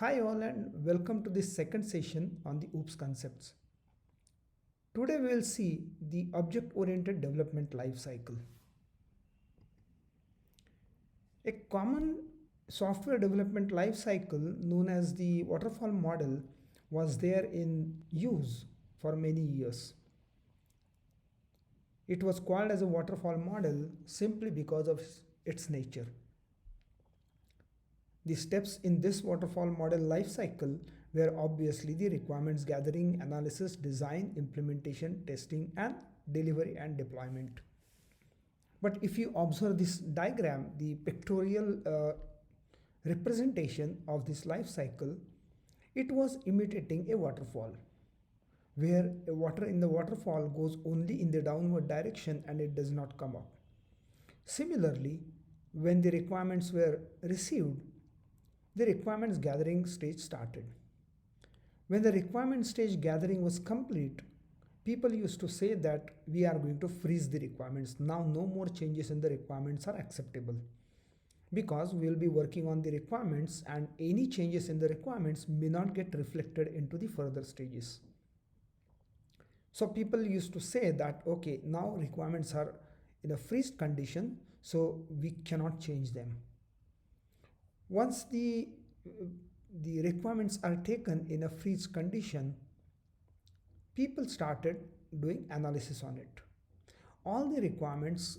Hi all and welcome to this second session on the OOPS concepts. Today we will see the object-oriented development life cycle. A common software development life cycle known as the waterfall model was there in use for many years. It was called as a waterfall model simply because of its nature. The steps in this waterfall model life cycle were obviously the requirements gathering, analysis, design, implementation, testing, and delivery and deployment. But if you observe this diagram, the pictorial representation of this life cycle, it was imitating a waterfall, where water in the waterfall goes only in the downward direction and it does not come up. Similarly, when the requirements were received, the requirements gathering stage started. When the requirement stage gathering was complete, people used to say that we are going to freeze the requirements. Now no more changes in the requirements are acceptable, because we will be working on the requirements and any changes in the requirements may not get reflected into the further stages. So people used to say that okay, now requirements are in a freeze condition, so we cannot change them. Once the requirements are taken in a freeze condition, people started doing analysis on it. All the requirements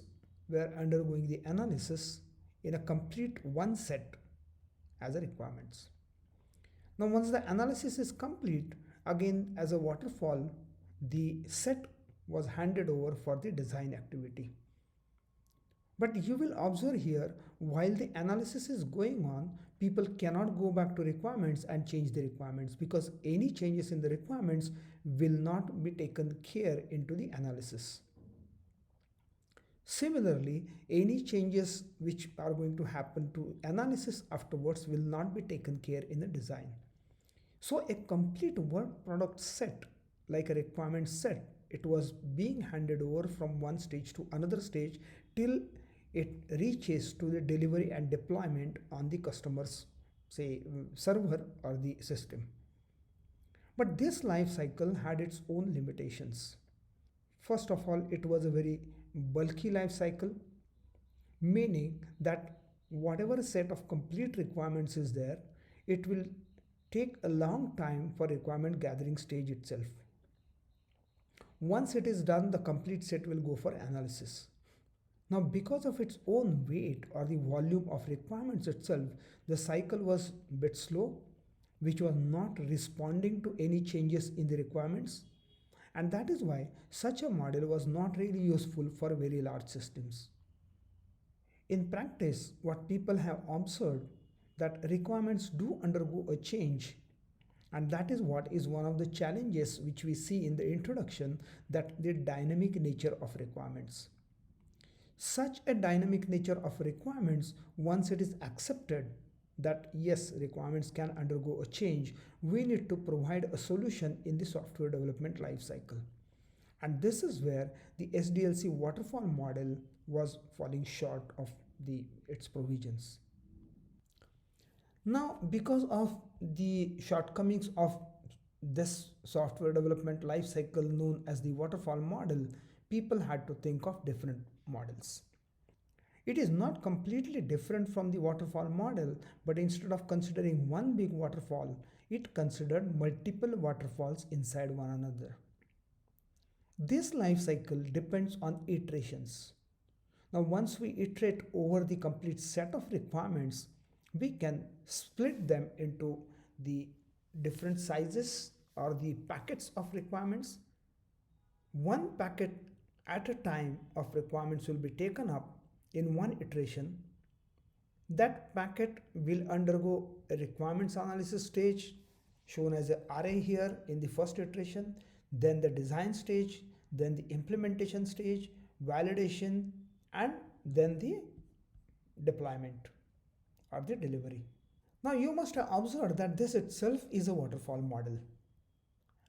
were undergoing the analysis in a complete one set as a requirements. Now once the analysis is complete, again as a waterfall, the set was handed over for the design activity. But you will observe here, while the analysis is going on, people cannot go back to requirements and change the requirements, because any changes in the requirements will not be taken care into the analysis. Similarly, any changes which are going to happen to analysis afterwards will not be taken care in the design. So a complete work product set, like a requirement set, it was being handed over from one stage to another stage till it reaches to the delivery and deployment on the customer's, say, server or the system. But this life cycle had its own limitations. First of all, it was a very bulky life cycle, meaning that whatever set of complete requirements is there, it will take a long time for requirement gathering stage itself. Once it is done, the complete set will go for analysis. Now, because of its own weight or the volume of requirements itself, the cycle was a bit slow, which was not responding to any changes in the requirements. And that is why such a model was not really useful for very large systems. In practice, what people have observed that requirements do undergo a change, and that is what is one of the challenges which we see in the introduction, that the dynamic nature of requirements. Such a dynamic nature of requirements, once it is accepted that yes, requirements can undergo a change, we need to provide a solution in the software development life cycle. And this is where the SDLC waterfall model was falling short of its provisions. Now, because of the shortcomings of this software development life cycle known as the waterfall model, people had to think of different models. It is not completely different from the waterfall model, but instead of considering one big waterfall, it considered multiple waterfalls inside one another. This life cycle depends on iterations. Now, once we iterate over the complete set of requirements, we can split them into the different sizes or the packets of requirements. One packet at a time of requirements will be taken up in one iteration. That packet will undergo a requirements analysis stage shown as an array here in the first iteration, then the design stage, then the implementation stage, validation, and then the deployment or the delivery. Now you must have observed that this itself is a waterfall model.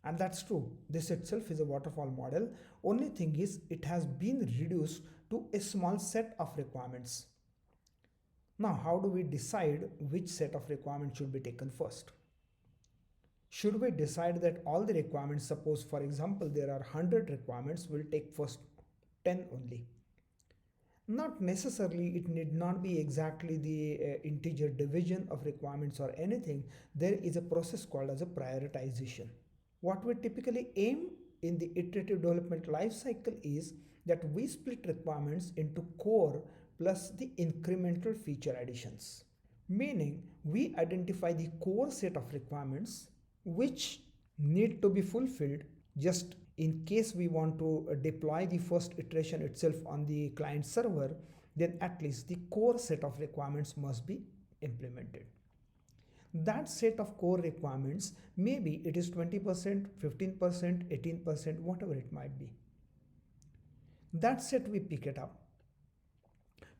And that's true, this itself is a waterfall model. Only thing is, it has been reduced to a small set of requirements. Now, how do we decide which set of requirements should be taken first? Should we decide that all the requirements, suppose for example there are 100 requirements, will take first 10 only? Not necessarily, it need not be exactly the integer division of requirements or anything. There is a process called as a prioritization. What we typically aim in the iterative development life cycle is that we split requirements into core plus the incremental feature additions. Meaning, we identify the core set of requirements which need to be fulfilled just in case we want to deploy the first iteration itself on the client server, then at least the core set of requirements must be implemented. That set of core requirements, maybe it is 20%, 15%, 18%, whatever it might be. That set we pick it up.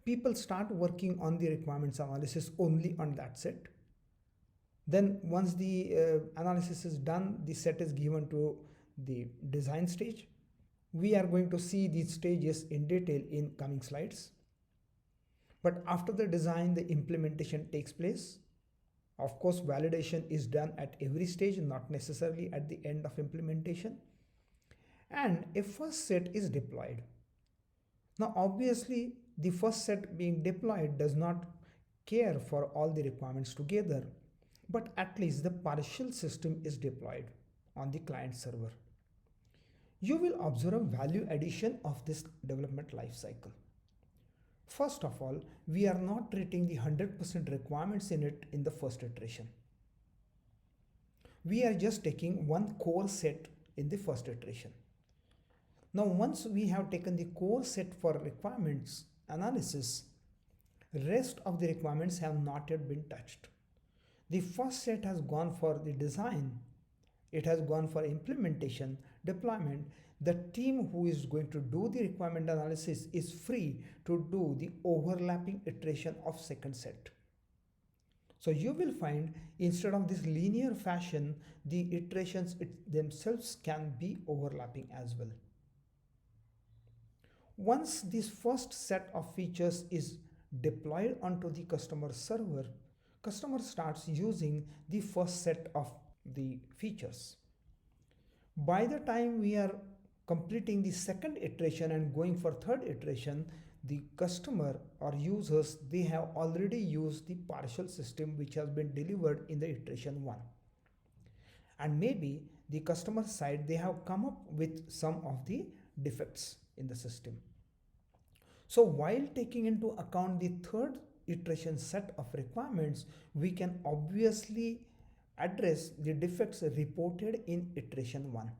People start working on the requirements analysis only on that set. Then once the analysis is done, the set is given to the design stage. We are going to see these stages in detail in coming slides. But after the design, the implementation takes place. Of course, validation is done at every stage, not necessarily at the end of implementation. And a first set is deployed. Now, obviously, the first set being deployed does not care for all the requirements together, but at least the partial system is deployed on the client server. You will observe value addition of this development lifecycle. First of all, we are not treating the 100% requirements in it in the first iteration. We are just taking one core set in the first iteration. Now, once we have taken the core set for requirements analysis, rest of the requirements have not yet been touched. The first set has gone for the design, it has gone for implementation, deployment. The team who is going to do the requirement analysis is free to do the overlapping iteration of second set. So you will find instead of this linear fashion, the iterations themselves can be overlapping as well. Once this first set of features is deployed onto the customer server, customer starts using the first set of the features. By the time we are completing the second iteration and going for third iteration, the customer or users, they have already used the partial system which has been delivered in the iteration 1. And maybe the customer side, they have come up with some of the defects in the system. So while taking into account the third iteration set of requirements, we can obviously address the defects reported in iteration 1.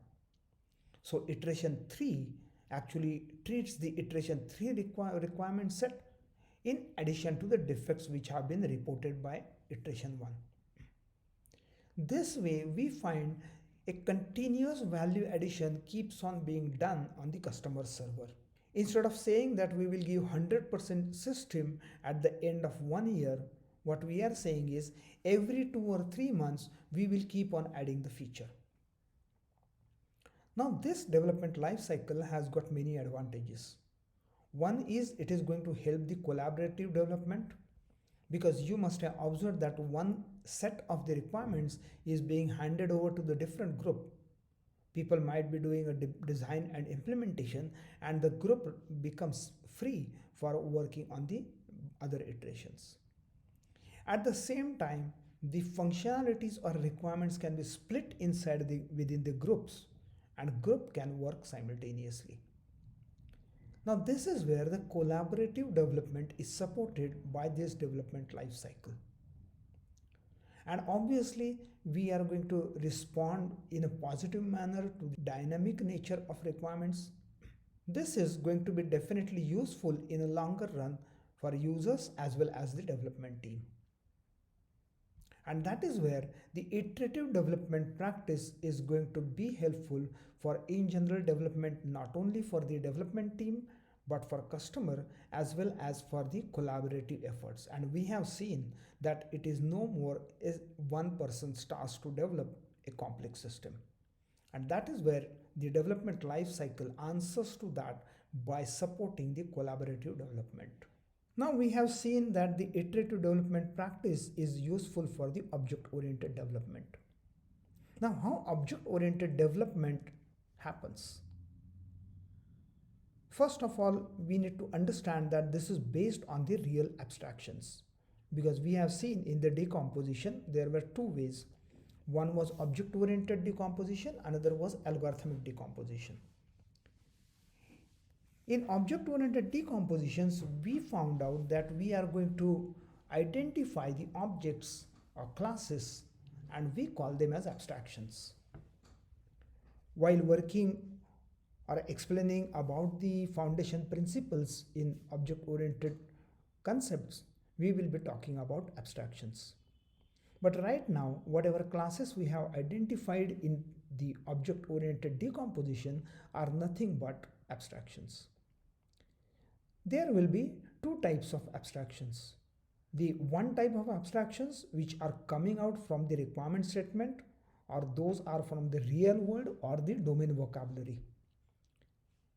So iteration 3 actually treats the iteration 3 requirement set in addition to the defects which have been reported by iteration 1. This way we find a continuous value addition keeps on being done on the customer server. Instead of saying that we will give 100% system at the end of 1 year, what we are saying is every 2 or 3 months we will keep on adding the feature. Now this development lifecycle has got many advantages. One is it is going to help the collaborative development, because you must have observed that one set of the requirements is being handed over to the different group. People might be doing a design and implementation, and the group becomes free for working on the other iterations. At the same time, the functionalities or requirements can be split within the groups, and group can work simultaneously. Now this is where the collaborative development is supported by this development life cycle. And obviously we are going to respond in a positive manner to the dynamic nature of requirements. This is going to be definitely useful in a longer run for users as well as the development team. And that is where the iterative development practice is going to be helpful for in general development, not only for the development team, but for customer as well as for the collaborative efforts. And we have seen that it is no more one person's task to develop a complex system. And that is where the development life cycle answers to that by supporting the collaborative development. Now we have seen that the iterative development practice is useful for the object-oriented development. Now, how object-oriented development happens? First of all, we need to understand that this is based on the real abstractions. Because we have seen in the decomposition, there were two ways. One was object-oriented decomposition, another was algorithmic decomposition. In object-oriented decompositions, we found out that we are going to identify the objects or classes and we call them as abstractions. While working or explaining about the foundation principles in object-oriented concepts, we will be talking about abstractions. But right now, whatever classes we have identified in the object-oriented decomposition are nothing but abstractions. There will be two types of abstractions. The one type of abstractions which are coming out from the requirement statement, or those are from the real world or the domain vocabulary.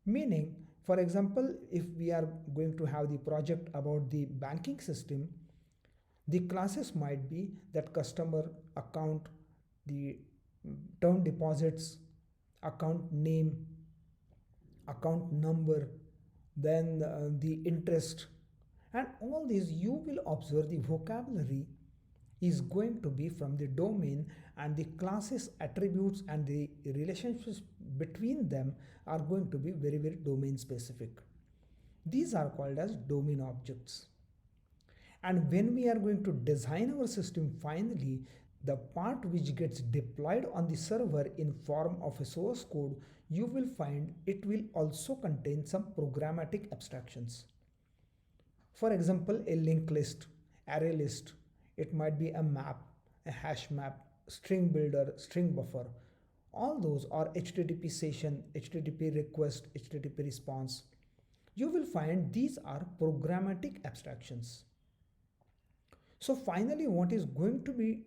Meaning, for example, if we are going to have the project about the banking system, the classes might be that customer account, the term deposits, account name, account number, then the interest, and all these you will observe the vocabulary is going to be from the domain, and the classes, attributes, and the relationships between them are going to be very, very domain specific. These are called as domain objects. And when we are going to design our system finally, the part which gets deployed on the server in form of a source code, you will find it will also contain some programmatic abstractions. For example, a linked list, array list, it might be a map, a hash map, string builder, string buffer. All those are HTTP session, HTTP request, HTTP response. You will find these are programmatic abstractions. So finally, what is going to be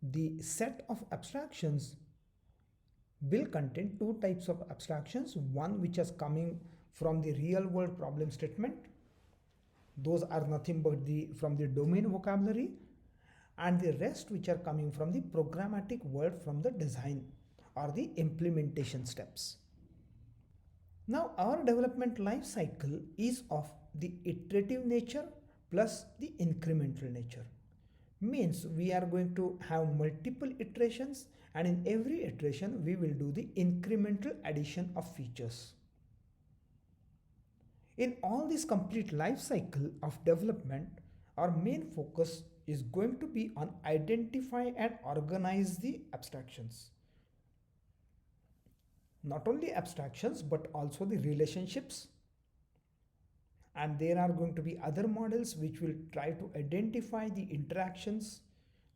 the set of abstractions will contain two types of abstractions. One which is coming from the real world problem statement. Those are nothing but from the domain vocabulary, and the rest which are coming from the programmatic world from the design or the implementation steps. Now our development life cycle is of the iterative nature plus the incremental nature. Means we are going to have multiple iterations, and in every iteration we will do the incremental addition of features. In all this complete life cycle of development, our main focus is going to be on identify and organize the abstractions. Not only abstractions but also the relationships, and there are going to be other models which will try to identify the interactions,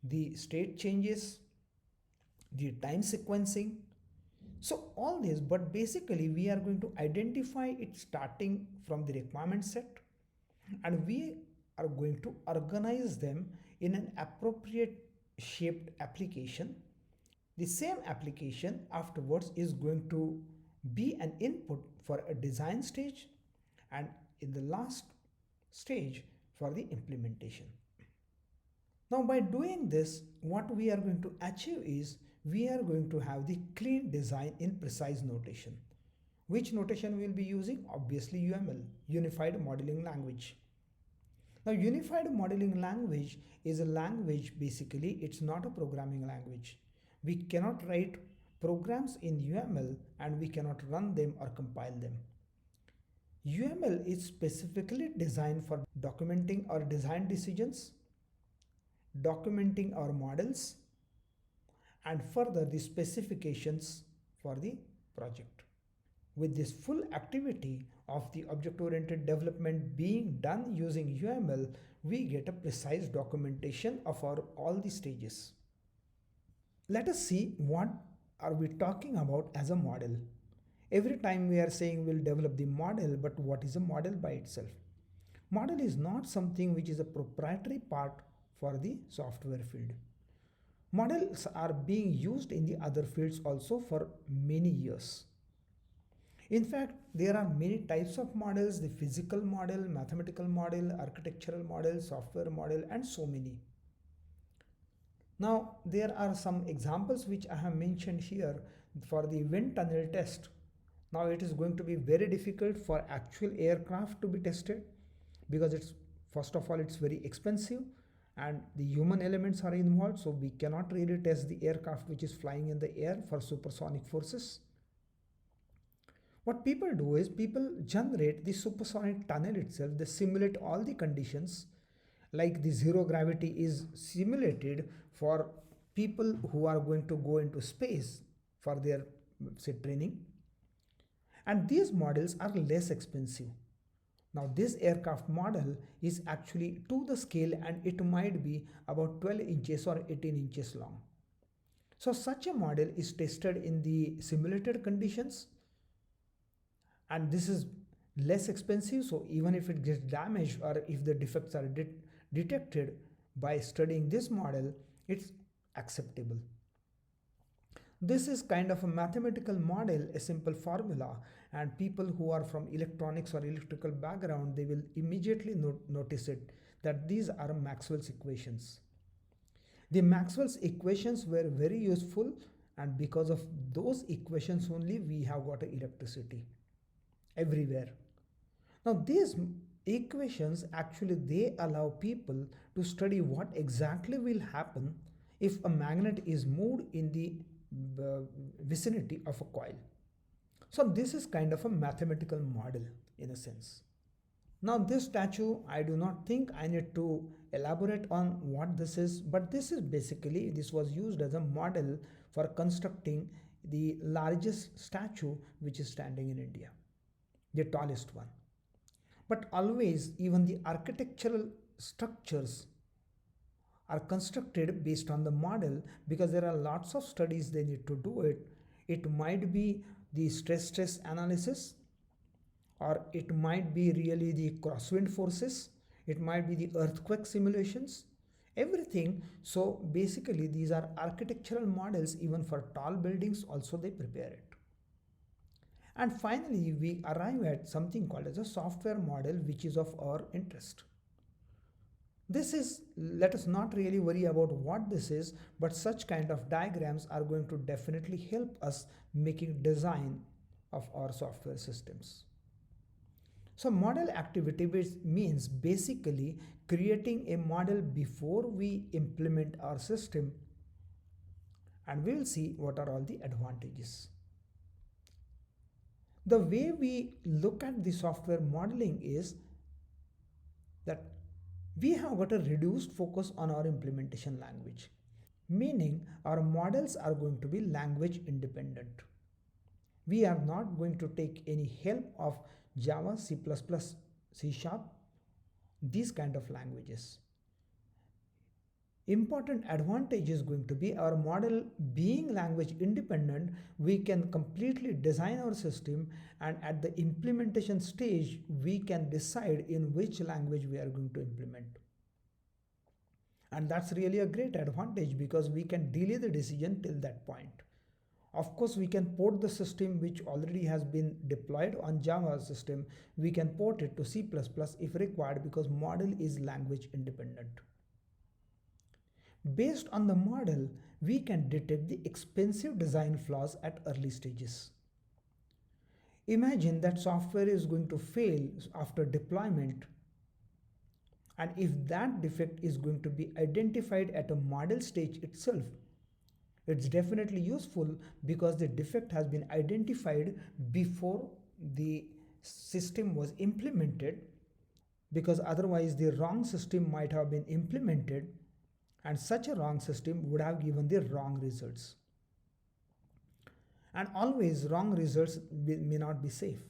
the state changes, the time sequencing. So all this, but basically we are going to identify it starting from the requirement set, and we are going to organize them in an appropriate shaped application. The same application afterwards is going to be an input for a design stage, and in the last stage for the implementation. Now by doing this, what we are going to achieve is we are going to have the clean design in precise notation. Which notation we will be using? Obviously UML, Unified Modeling Language. Now Unified Modeling Language is a language, basically it's not a programming language. We cannot write programs in UML and we cannot run them or compile them. UML is specifically designed for documenting our design decisions, documenting our models, and further the specifications for the project. With this full activity of the object-oriented development being done using UML, we get a precise documentation of all the stages. Let us see what are we talking about as a model. Every time we are saying we'll develop the model, but what is a model by itself? Model is not something which is a proprietary part for the software field. Models are being used in the other fields also for many years. In fact, there are many types of models: the physical model, mathematical model, architectural model, software model, and so many. Now there are some examples which I have mentioned here for the wind tunnel test. Now it is going to be very difficult for actual aircraft to be tested because it's, first of all, it's very expensive and the human elements are involved, so we cannot really test the aircraft which is flying in the air for supersonic forces. What people do is people generate the supersonic tunnel itself, they simulate all the conditions, like the zero gravity is simulated for people who are going to go into space for their, say, training, and these models are less expensive. Now this aircraft model is actually to the scale and it might be about 12 inches or 18 inches long. So such a model is tested in the simulated conditions, and this is less expensive, so even if it gets damaged or if the defects are detected by studying this model, it's acceptable. This is kind of a mathematical model, a simple formula, and people who are from electronics or electrical background, they will immediately notice it, that these are Maxwell's equations. The Maxwell's equations were very useful, and because of those equations only we have got electricity everywhere. Now these equations actually, they allow people to study what exactly will happen if a magnet is moved in the vicinity of a coil. So this is kind of a mathematical model in a sense. Now this statue, I do not think I need to elaborate on what this is, but this is basically, this was used as a model for constructing the largest statue which is standing in India, the tallest one. But always, even the architectural structures are constructed based on the model, because there are lots of studies they need to do it. It might be the stress analysis, or it might be really the crosswind forces, it might be the earthquake simulations, everything. So basically these are architectural models, even for tall buildings also they prepare it. And finally we arrive at something called as a software model, which is of our interest. This is, let us not really worry about what this is, but such kind of diagrams are going to definitely help us making design of our software systems. So model activity means basically creating a model before we implement our system, and we will see what are all the advantages. The way we look at the software modeling is that we have got a reduced focus on our implementation language, meaning our models are going to be language independent. We are not going to take any help of Java, C++, C#, these kind of languages. Important advantage is going to be our model being language independent, we can completely design our system, and at the implementation stage we can decide in which language we are going to implement. And that's really a great advantage, because we can delay the decision till that point. Of course we can port the system which already has been deployed on Java system, we can port it to C++ if required, because model is language independent. Based on the model, we can detect the expensive design flaws at early stages. Imagine that software is going to fail after deployment, and if that defect is going to be identified at a model stage itself, it's definitely useful, because the defect has been identified before the system was implemented, because otherwise the wrong system might have been implemented, and such a wrong system would have given the wrong results. And always wrong results may not be safe.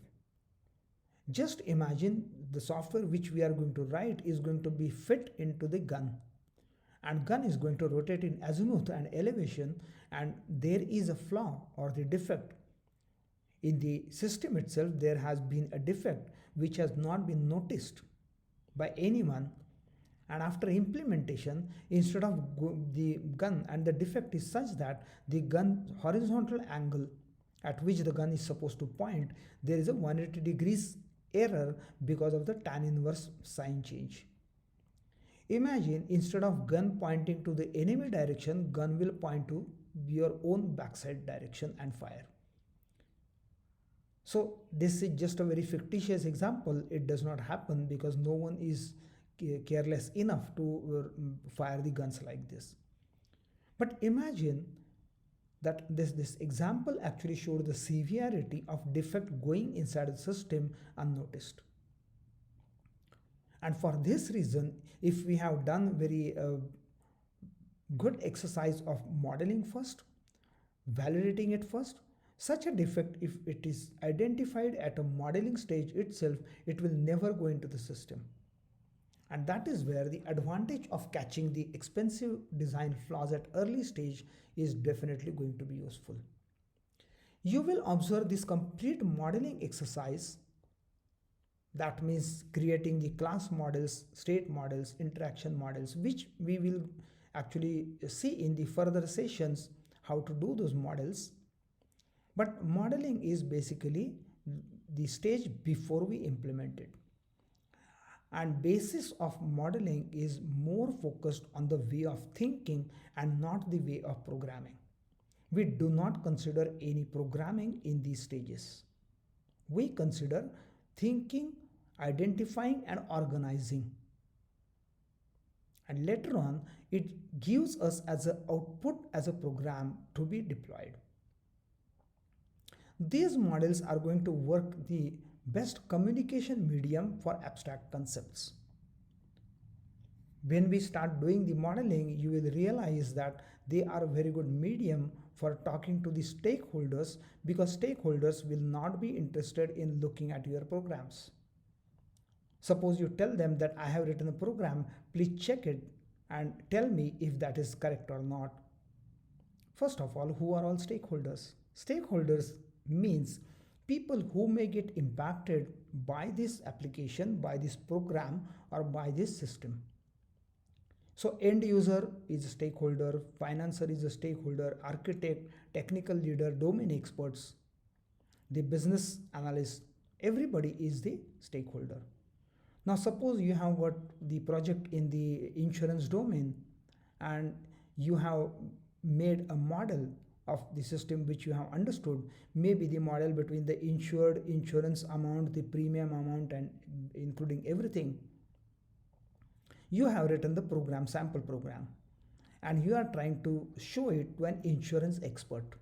Just imagine the software which we are going to write is going to be fit into the gun, and gun is going to rotate in azimuth and elevation, and there is a flaw or the defect in the system itself. There has been a defect which has not been noticed by anyone, and after implementation, instead of the gun, and the defect is such that the gun horizontal angle at which the gun is supposed to point, there is a 180 degrees error because of the tan inverse sign change. Imagine instead of gun pointing to the enemy direction, gun will point to your own backside direction and fire. So this is just a very fictitious example. It does not happen because no one is careless enough to fire the guns like this. But imagine that this example actually showed the severity of defect going inside the system unnoticed. And for this reason, if we have done very good exercise of modeling first, validating it first, such a defect, if it is identified at a modeling stage itself, it will never go into the system. And that is where the advantage of catching the expensive design flaws at early stage is definitely going to be useful. You will observe this complete modeling exercise. That means creating the class models, state models, interaction models, which we will actually see in the further sessions how to do those models. But modeling is basically the stage before we implement it. And basis of modeling is more focused on the way of thinking and not the way of programming. We do not consider any programming in these stages. We consider thinking, identifying and organizing. And later on, it gives us as an output as a program to be deployed. These models are going to work the best communication medium for abstract concepts. When we start doing the modeling, you will realize that they are a very good medium for talking to the stakeholders, because stakeholders will not be interested in looking at your programs. Suppose you tell them that I have written a program, please check it and tell me if that is correct or not. First of all, who are all stakeholders? Stakeholders means people who may get impacted by this application, by this program or by this system. So end user is a stakeholder, financer is a stakeholder, architect, technical leader, domain experts, the business analyst, everybody is the stakeholder. Now suppose you have got the project in the insurance domain and you have made a model of the system which you have understood, maybe the model between the insured, insurance amount, the premium amount and including everything. You have written the program, sample program, and you are trying to show it to an insurance expert.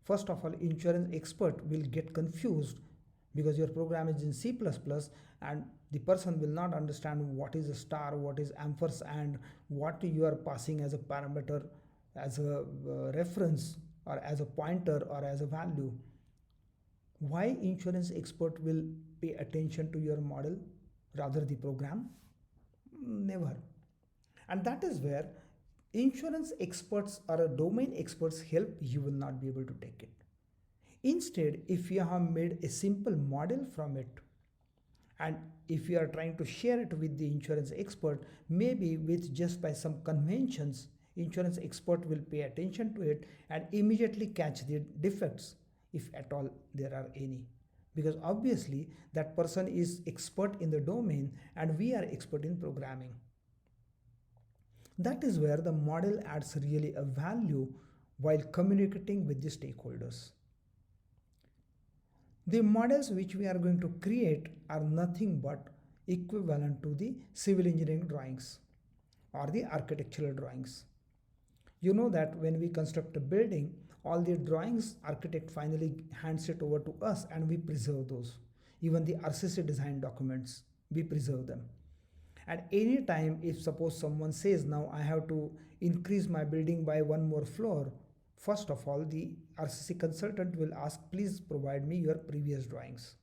First of all, insurance expert will get confused because your program is in C++ and the person will not understand what is a star, what is ampersand, what you are passing as a parameter, as a reference or as a pointer or as a value. Why insurance expert will pay attention to your model rather the program? Never. And that is where insurance experts or domain experts help, you will not be able to take it. Instead, if you have made a simple model from it and if you are trying to share it with the insurance expert, maybe with just by some conventions, insurance expert will pay attention to it and immediately catch the defects, if at all there are any. Because obviously that person is expert in the domain and we are expert in programming. That is where the model adds really a value while communicating with the stakeholders. The models which we are going to create are nothing but equivalent to the civil engineering drawings or the architectural drawings. You know that when we construct a building, all the drawings architect finally hands it over to us and we preserve those. Even the RCC design documents, we preserve them. At any time, if suppose someone says now I have to increase my building by one more floor, first of all the RCC consultant will ask, please provide me your previous drawings.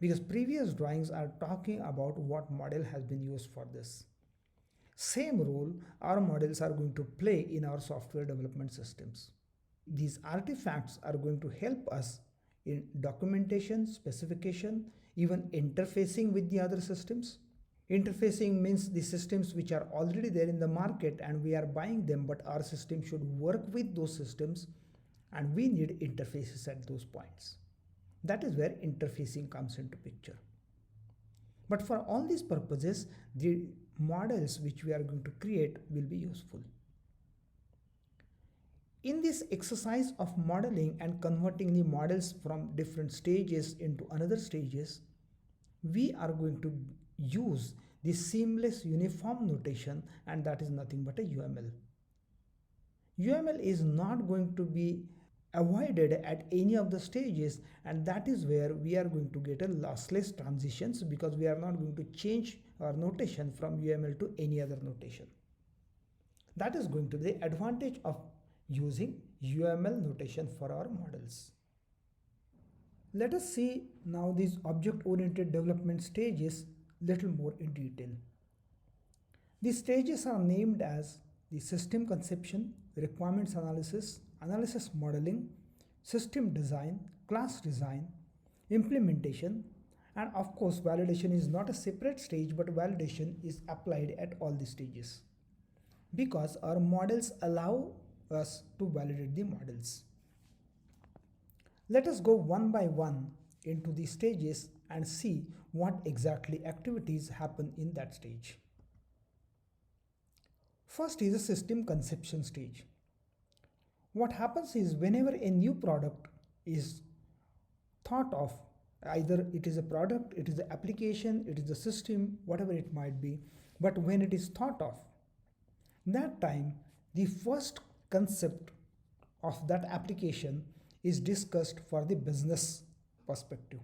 Because previous drawings are talking about what model has been used for this. Same role our models are going to play in our software development systems. These artifacts are going to help us in documentation, specification, even interfacing with the other systems. Interfacing means the systems which are already there in the market and we are buying them, but our system should work with those systems and we need interfaces at those points. That is where interfacing comes into picture. But for all these purposes, the models which we are going to create will be useful. In this exercise of modeling and converting the models from different stages into another stages, we are going to use the seamless uniform notation, and that is nothing but a UML. UML is not going to be avoided at any of the stages, and that is where we are going to get a lossless transitions, because we are not going to change our notation from UML to any other notation. That is going to be the advantage of using UML notation for our models. Let us see now these object-oriented development stages little more in detail. These stages are named as the system conception, requirements analysis, analysis modeling, system design, class design, implementation, and of course validation is not a separate stage, but validation is applied at all the stages because our models allow us to validate the models. Let us go one by one into the stages and see what exactly activities happen in that stage. First is the system conception stage. What happens is whenever a new product is thought of, either it is a product, it is an application, it is a system, whatever it might be, but when it is thought of, that time the first concept of that application is discussed for the business perspective.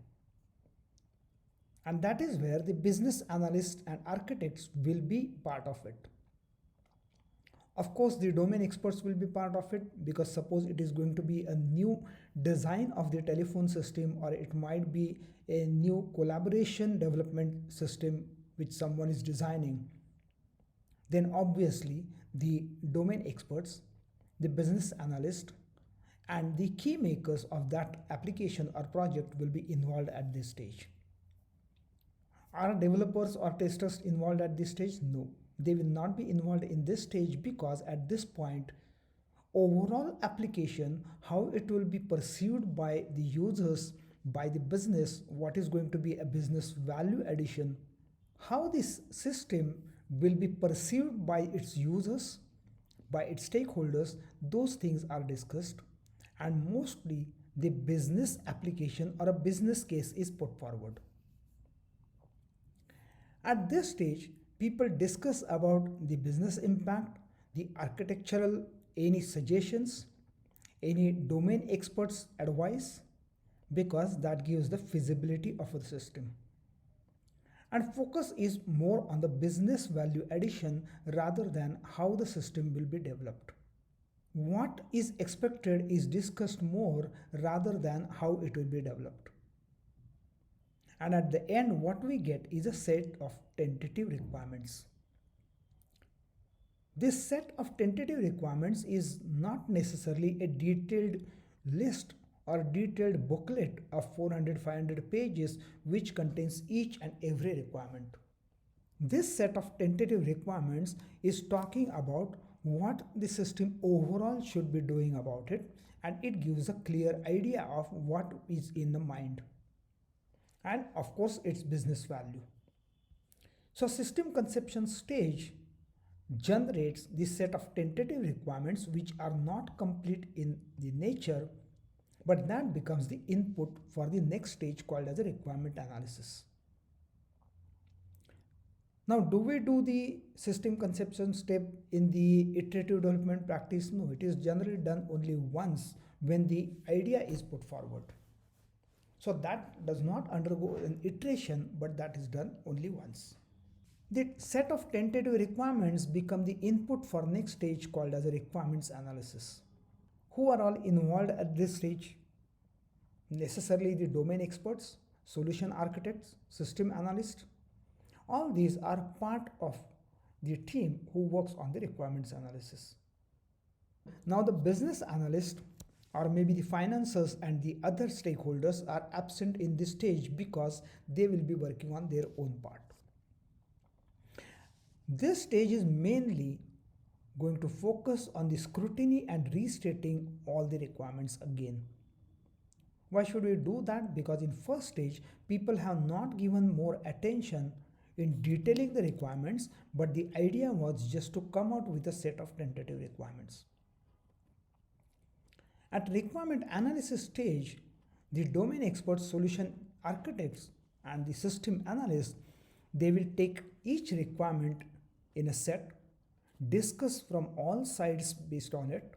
And that is where the business analysts and architects will be part of it. Of course, the domain experts will be part of it, because suppose it is going to be a new design of the telephone system, or it might be a new collaboration development system which someone is designing, then obviously the domain experts, the business analyst, and the key makers of that application or project will be involved at this stage. Are developers or testers involved at this stage? No, they will not be involved in this stage, because at this point overall application, how it will be perceived by the users, by the business, what is going to be a business value addition, how this system will be perceived by its users, by its stakeholders, those things are discussed, and mostly the business application or a business case is put forward. At this stage, people discuss about the business impact, the architectural, any suggestions, any domain experts advice, because that gives the feasibility of the system. And focus is more on the business value addition rather than how the system will be developed. What is expected is discussed more rather than how it will be developed. And at the end, what we get is a set of tentative requirements. This set of tentative requirements is not necessarily a detailed list or detailed booklet of 400-500 pages which contains each and every requirement. This set of tentative requirements is talking about what the system overall should be doing about it, and it gives a clear idea of what is in the mind, and of course its business value. So system conception stage generates this set of tentative requirements which are not complete in the nature, but that becomes the input for the next stage called as a requirement analysis. Now, do we do the system conception step in the iterative development practice? No, it is generally done only once when the idea is put forward. So that does not undergo an iteration, but that is done only once. The set of tentative requirements become the input for next stage called as a requirements analysis. Who are all involved at this stage? Necessarily the domain experts, solution architects, system analysts. All these are part of the team who works on the requirements analysis. Now the business analyst or maybe the financiers and the other stakeholders are absent in this stage because they will be working on their own part. This stage is mainly going to focus on the scrutiny and restating all the requirements again. Why should we do that? Because in first stage, people have not given more attention in detailing the requirements, but the idea was just to come out with a set of tentative requirements. At requirement analysis stage, the domain experts, solution architects, and the system analysts, they will take each requirement in a set, discuss from all sides based on it,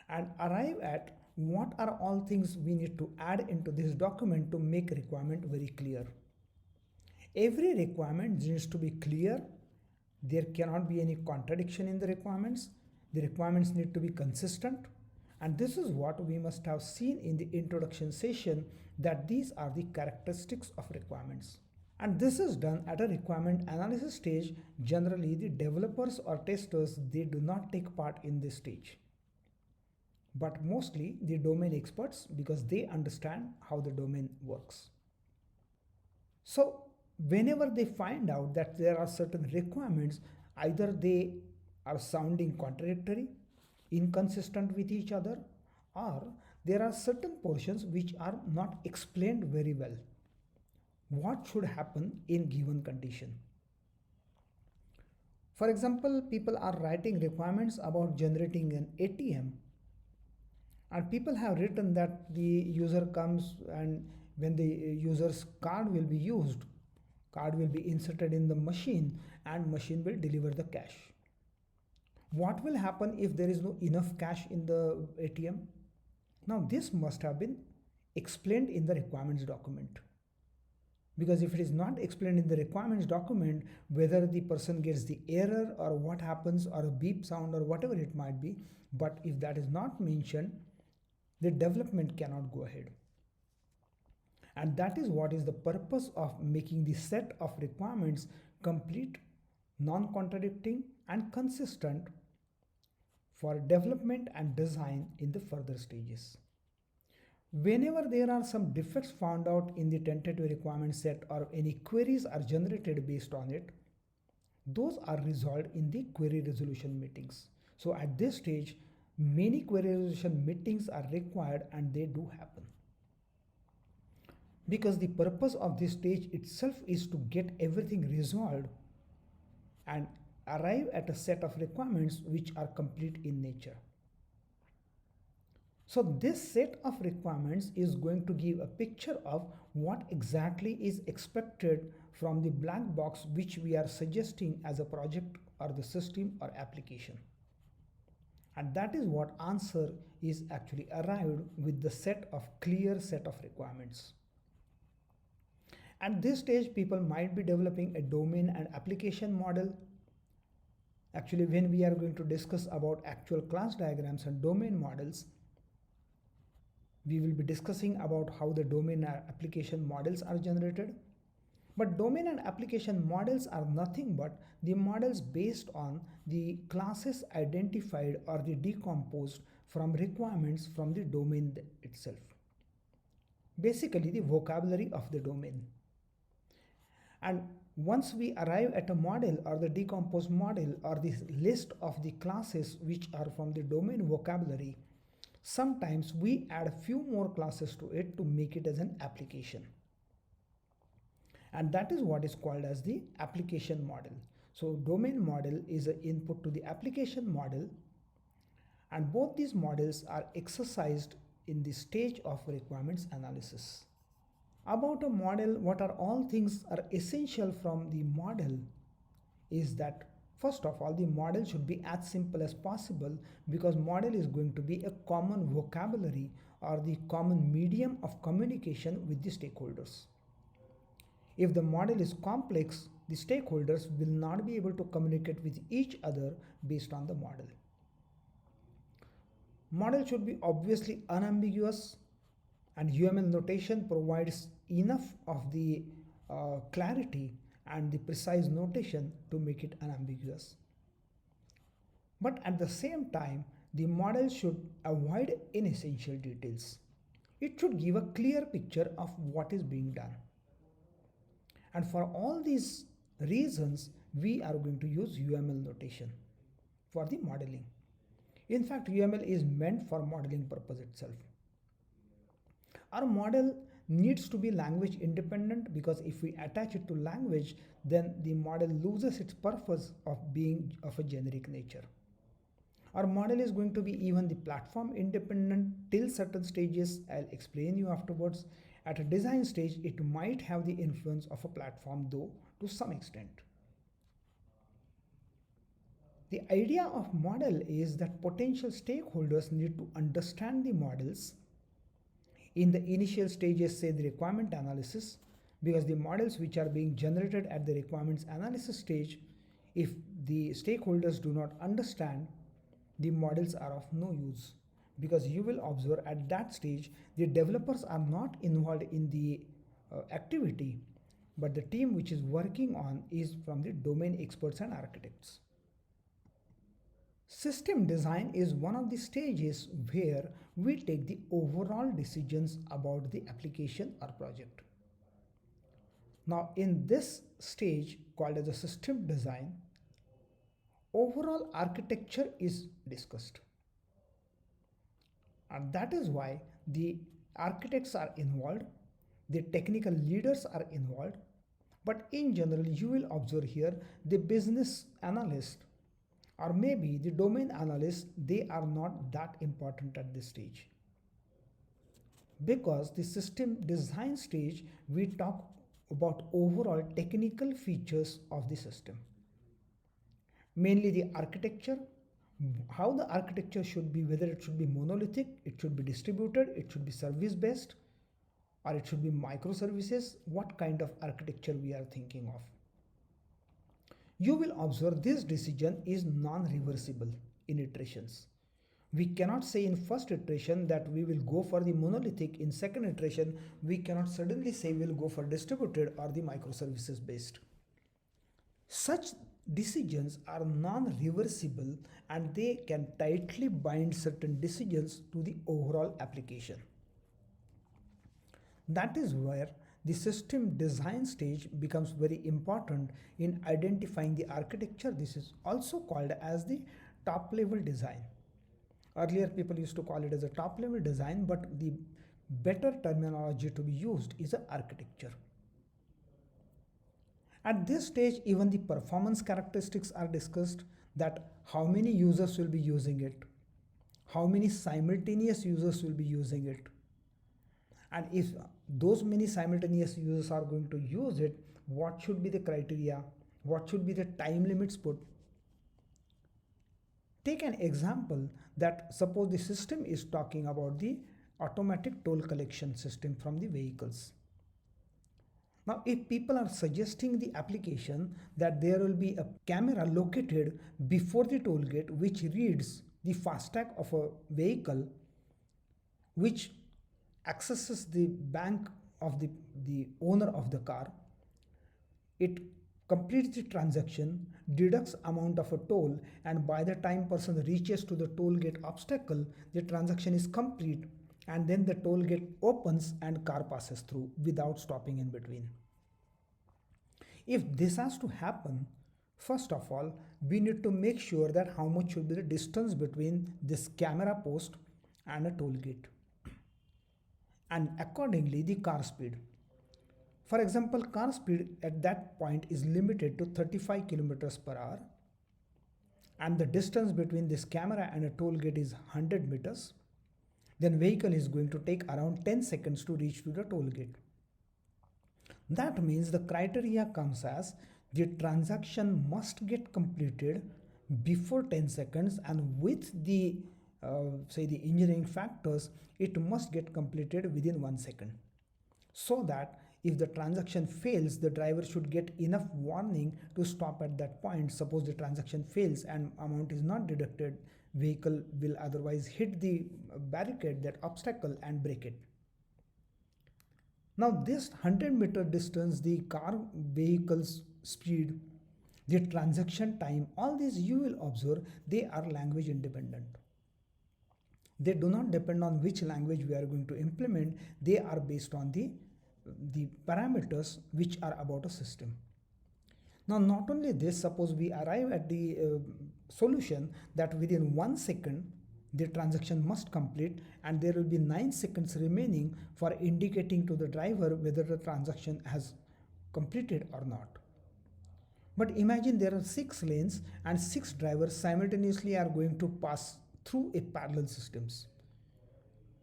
and arrive at what are all things we need to add into this document to make requirement very clear. Every requirement needs to be clear. There cannot be any contradiction in the requirements. The requirements need to be consistent. And this is what we must have seen in the introduction session, that these are the characteristics of requirements. And this is done at a requirement analysis stage. Generally, the developers or testers, they do not take part in this stage. But mostly the domain experts, because they understand how the domain works. So whenever they find out that there are certain requirements, either they are sounding contradictory, inconsistent with each other, or there are certain portions which are not explained very well. What should happen in given condition? For example, people are writing requirements about generating an ATM, and people have written that the user comes and when the user's card will be used, card will be inserted in the machine and machine will deliver the cash. What will happen if there is no enough cash in the ATM? Now this must have been explained in the requirements document. Because if it is not explained in the requirements document, whether the person gets the error or what happens or a beep sound or whatever it might be, but if that is not mentioned, the development cannot go ahead. And that is what is the purpose of making the set of requirements complete, non-contradicting and consistent for development and design in the further stages. Whenever there are some defects found out in the tentative requirement set or any queries are generated based on it, those are resolved in the query resolution meetings. So at this stage, many query resolution meetings are required, and they do happen. Because the purpose of this stage itself is to get everything resolved and arrive at a set of requirements which are complete in nature. So this set of requirements is going to give a picture of what exactly is expected from the black box which we are suggesting as a project or the system or application. And that is what answer is actually arrived with the set of clear set of requirements. At this stage, people might be developing a domain and application model. Actually, when we are going to discuss about actual class diagrams and domain models, we will be discussing about how the domain and application models are generated. But domain and application models are nothing but the models based on the classes identified or the decomposed from requirements from the domain itself. Basically, the vocabulary of the domain. And once we arrive at a model or the decomposed model or this list of the classes which are from the domain vocabulary, sometimes we add a few more classes to it to make it as an application. And that is what is called as the application model. So domain model is an input to the application model, and both these models are exercised in the stage of requirements analysis. About a model, what are all things are essential from the model is that first of all, the model should be as simple as possible, because model is going to be a common vocabulary or the common medium of communication with the stakeholders. If the model is complex, the stakeholders will not be able to communicate with each other based on the model. Model should be obviously unambiguous, and UML notation provides enough of the clarity and the precise notation to make it unambiguous. But at the same time, the model should avoid inessential details. It should give a clear picture of what is being done. And for all these reasons, we are going to use UML notation for the modeling. In fact, UML is meant for modeling purpose itself. Our model needs to be language independent, because if we attach it to language, then the model loses its purpose of being of a generic nature. Our model is going to be even the platform independent till certain stages. I'll explain you afterwards. At a design stage, it might have the influence of a platform, though to some extent. The idea of model is that potential stakeholders need to understand the models in the initial stages, say the requirement analysis, because the models which are being generated at the requirements analysis stage, if the stakeholders do not understand, the models are of no use, because you will observe at that stage the developers are not involved in the activity, but the team which is working on is from the domain experts and architects. System design is one of the stages where we take the overall decisions about the application or project. Now, in this stage called as a system design, overall architecture is discussed. And that is why the architects are involved, the technical leaders are involved, but in general, you will observe here the business analyst or maybe the domain analyst, they are not that important at this stage. Because the system design stage, we talk about overall technical features of the system. Mainly the architecture, how the architecture should be, whether it should be monolithic, it should be distributed, it should be service based, or it should be microservices, what kind of architecture we are thinking of. You will observe this decision is non-reversible in iterations. We cannot say in first iteration that we will go for the monolithic. In second iteration, we cannot suddenly say we'll go for distributed or the microservices based. Such decisions are non-reversible and they can tightly bind certain decisions to the overall application. That is where the system design stage becomes very important in identifying the architecture. This is also called as the top level design. Earlier people used to call it as a top level design, but the better terminology to be used is a architecture. At this stage, even the performance characteristics are discussed, that how many users will be using it, how many simultaneous users will be using it, and if those many simultaneous users are going to use it, what should be the criteria, what should be the time limits put. Take an example that suppose the system is talking about the automatic toll collection system from the vehicles. Now, if people are suggesting the application that there will be a camera located before the toll gate which reads the FASTag of a vehicle, which accesses the bank of the owner of the car, it completes the transaction, deducts amount of a toll, and by the time person reaches to the toll gate obstacle, the transaction is complete, and then the toll gate opens and car passes through without stopping in between. If this has to happen, first of all, we need to make sure that how much should be the distance between this camera post and a toll gate, and accordingly the car speed. For example, car speed at that point is limited to 35 kilometers per hour, and the distance between this camera and a toll gate is 100 meters. Then vehicle is going to take around 10 seconds to reach to the toll gate. That means the criteria comes as the transaction must get completed before 10 seconds, and with the say the engineering factors, it must get completed within 1 second, so that if the transaction fails, the driver should get enough warning to stop at that point. Suppose the transaction fails and amount is not deducted, vehicle will otherwise hit the barricade, that obstacle, and break it. Now this 100-meter distance, the car vehicle's speed, the transaction time, all these you will observe, they are language independent. They do not depend on which language we are going to implement. They are based on the parameters which are about a system. Now, not only this, suppose we arrive at the solution that within 1 second the transaction must complete, and there will be 9 seconds remaining for indicating to the driver whether the transaction has completed or not. But imagine there are 6 lanes and 6 drivers simultaneously are going to pass through a parallel systems.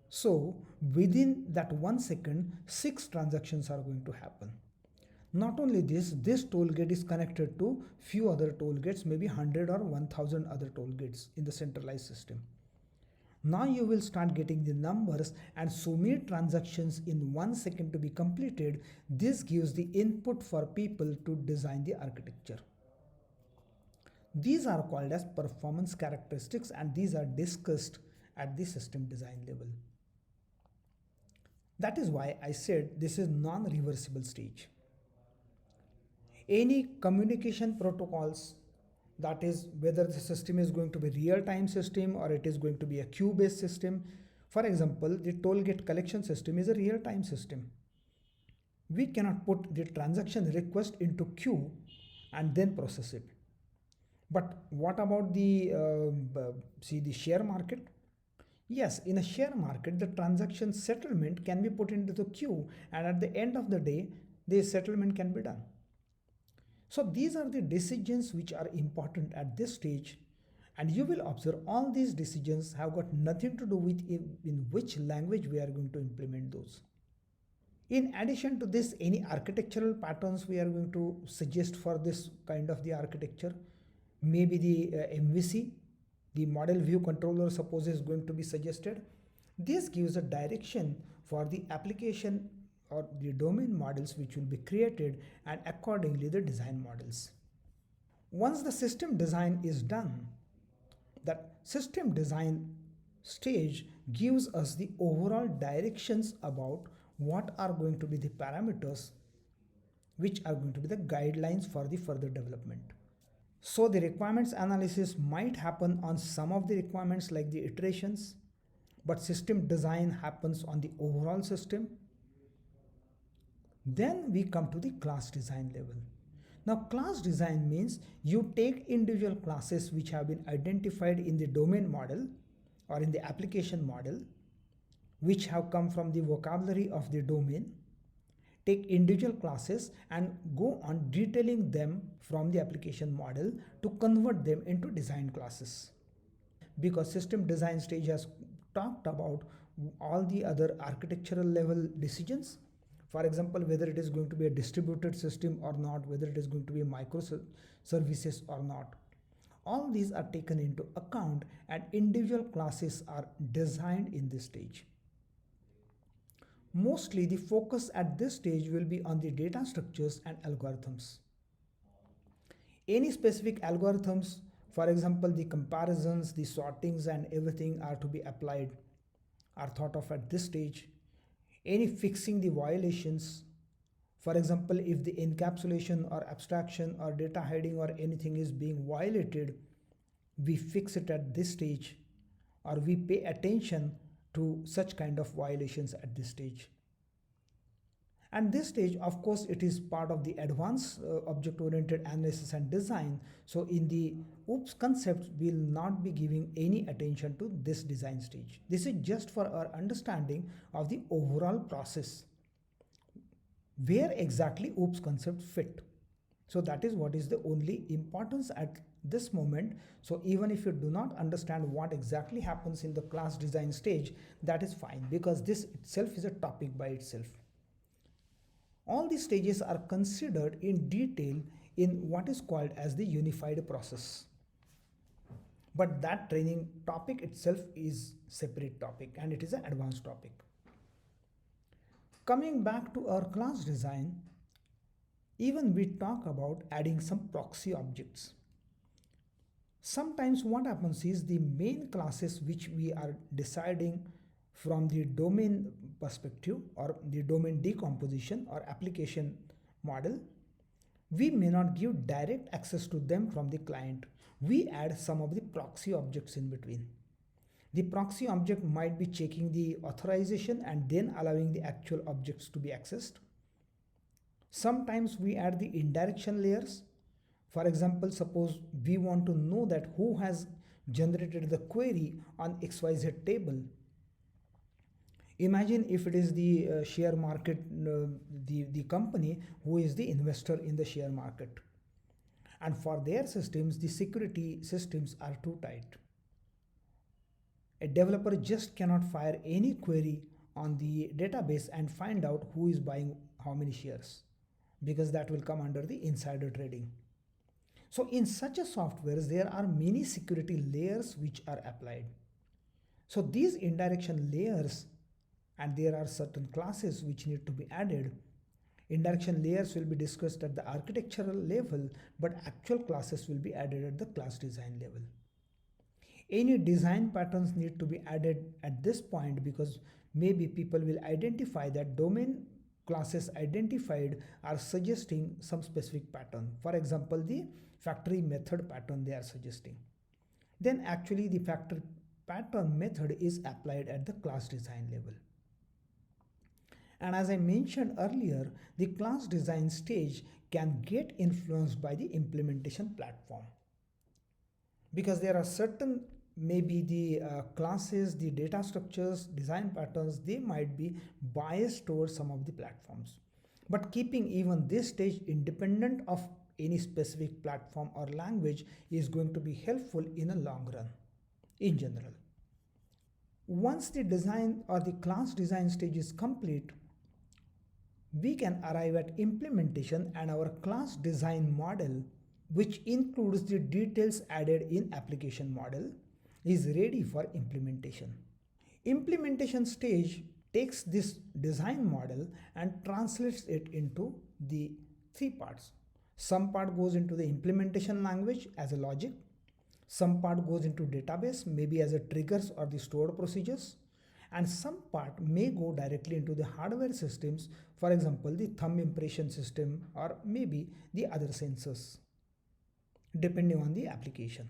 So within that 1 second, 6 transactions are going to happen. Not only this toll gate is connected to few other toll gates, maybe 100 or 1000 other toll gates in the centralized system. Now you will start getting the numbers and so many transactions in 1 second to be completed. This gives the input for people to design the architecture. These are called as performance characteristics, and these are discussed at the system design level. That is why I said this is non-reversible stage. Any communication protocols, that is whether the system is going to be real-time system or it is going to be a queue-based system. For example, the toll gate collection system is a real-time system. We cannot put the transaction request into queue and then process it. But what about the share market? Yes, in a share market, the transaction settlement can be put into the queue, and at the end of the day, the settlement can be done. So these are the decisions which are important at this stage, and you will observe all these decisions have got nothing to do with in which language we are going to implement those. In addition to this, any architectural patterns we are going to suggest for this kind of the architecture, maybe the MVC, the model view controller, suppose is going to be suggested. This gives a direction for the application or the domain models which will be created, and accordingly the design models. Once the system design is done, that system design stage gives us the overall directions about what are going to be the parameters which are going to be the guidelines for the further development. So the requirements analysis might happen on some of the requirements like the iterations, but system design happens on the overall system. Then we come to the class design level. Now class design means you take individual classes which have been identified in the domain model or in the application model, which have come from the vocabulary of the domain, take individual classes and go on detailing them from the application model to convert them into design classes. Because system design stage has talked about all the other architectural level decisions. For example, whether it is going to be a distributed system or not, whether it is going to be microservices or not. All these are taken into account and individual classes are designed in this stage. Mostly the focus at this stage will be on the data structures and algorithms. Any specific algorithms, for example, the comparisons, the sortings and everything are to be applied, are thought of at this stage. Any fixing the violations, for example, if the encapsulation or abstraction or data hiding or anything is being violated, we fix it at this stage, or we pay attention to such kind of violations at this stage. And this stage, of course, it is part of the advanced object-oriented analysis and design. So in the OOPS concepts, we will not be giving any attention to this design stage. This is just for our understanding of the overall process, where exactly OOPS concepts fit. So that is what is the only importance at this moment. So even if you do not understand what exactly happens in the class design stage, that is fine, because this itself is a topic by itself. All these stages are considered in detail in what is called as the unified process. But that training topic itself is separate topic and it is an advanced topic. Coming back to our class design, even we talk about adding some proxy objects. Sometimes what happens is the main classes which we are deciding from the domain perspective or the domain decomposition or application model, we may not give direct access to them from the client. We add some of the proxy objects in between. The proxy object might be checking the authorization and then allowing the actual objects to be accessed. Sometimes we add the indirection layers. For example, suppose we want to know that who has generated the query on XYZ table. Imagine if it is the share market, the company who is the investor in the share market. And for their systems, the security systems are too tight. A developer just cannot fire any query on the database and find out who is buying how many shares, because that will come under the insider trading. So in such a software, there are many security layers which are applied. So these indirection layers, and there are certain classes which need to be added. Indirection layers will be discussed at the architectural level, but actual classes will be added at the class design level. Any design patterns need to be added at this point, because maybe people will identify that domain classes identified are suggesting some specific pattern. For example, the factory method pattern they are suggesting. Then actually the factory pattern method is applied at the class design level. And as I mentioned earlier, the class design stage can get influenced by the implementation platform, because there are certain, maybe the classes, the data structures, design patterns, they might be biased towards some of the platforms. But keeping even this stage independent of any specific platform or language is going to be helpful in a long run in general. Once the design or the class design stage is complete, we can arrive at implementation, and our class design model, which includes the details added in application model, is ready for implementation. Implementation stage takes this design model and translates it into the three parts. Some part goes into the implementation language as a logic. Some part goes into database, maybe as a triggers or the stored procedures. And some part may go directly into the hardware systems, for example, the thumb impression system or maybe the other sensors, depending on the application.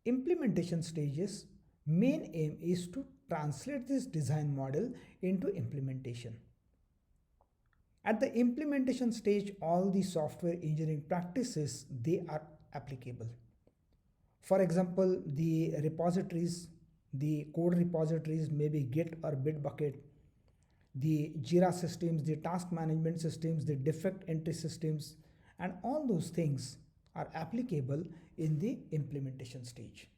Implementation stages main aim is to translate this design model into implementation. At the implementation stage, all the software engineering practices, they are applicable. For example, the repositories, the code repositories, maybe Git or Bitbucket, the Jira systems, the task management systems, the defect entry systems, and all those things are applicable in the implementation stage.